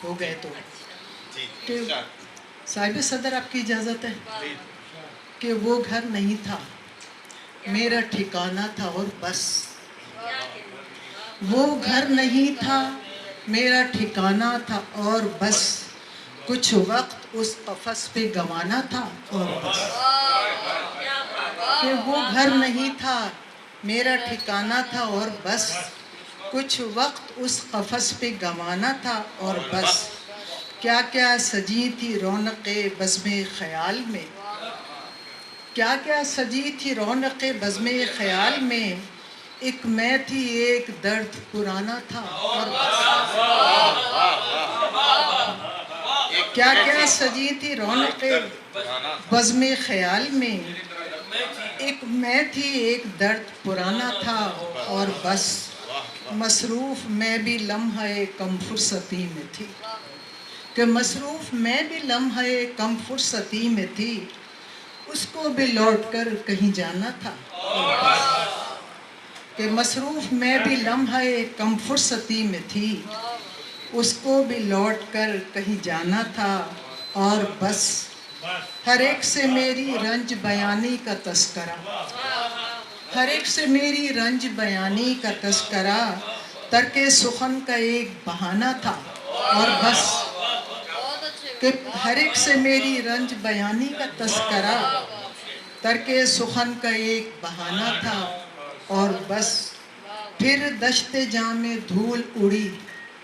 ہو گئے تو کہ صاحب صدر آپ کی اجازت ہے کہ وہ گھر نہیں تھا میرا ٹھکانہ تھا اور بس، وہ گھر نہیں تھا میرا ٹھکانہ تھا اور بس، کچھ وقت اس قفس پہ گوانا تھا اور بس، کہ وہ گھر نہیں تھا میرا ٹھکانہ تھا اور بس، کچھ وقت اس قفس پہ گوانا تھا اور بس، کیا کیا سجی تھی رونق بزم خیال میں، کیا کیا سجی تھی رونق بزم خیال میں، ایک میں تھی ایک درد پرانا تھا اور بس، کیا کیا سجی تھی رونق بزم خیال میں، ایک میں تھی ایک درد پرانا تھا اور بس، مصروف میں بھی لمحہ کم فرصتی میں تھی، کہ مصروف میں بھی لمحہ کم فرصتی میں تھی، اس کو بھی لوٹ کر کہیں جانا تھا اور بس، کہ مصروف میں بھی لمحہ کم فرصتی میں تھی، اس کو بھی لوٹ کر کہیں جانا تھا اور بس، ہر ایک سے میری رنج بیانی کا تذکرہ، ہر ایک سے میری رنج بیانی کا تذکرہ، ترک سخن کا ایک بہانہ تھا اور بس، کہ ہر ایک سے میری رنج بیانی کا تذکرہ، ترک سخن کا ایک بہانہ تھا اور بس، پھر دشت جاں میں دھول اڑی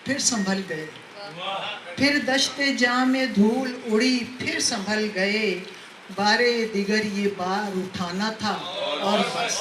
پھر سنبھل گئے، پھر دشت جاں میں دھول اڑی پھر سنبھل گئے، بارے دیگر یہ بار اٹھانا تھا اور بس،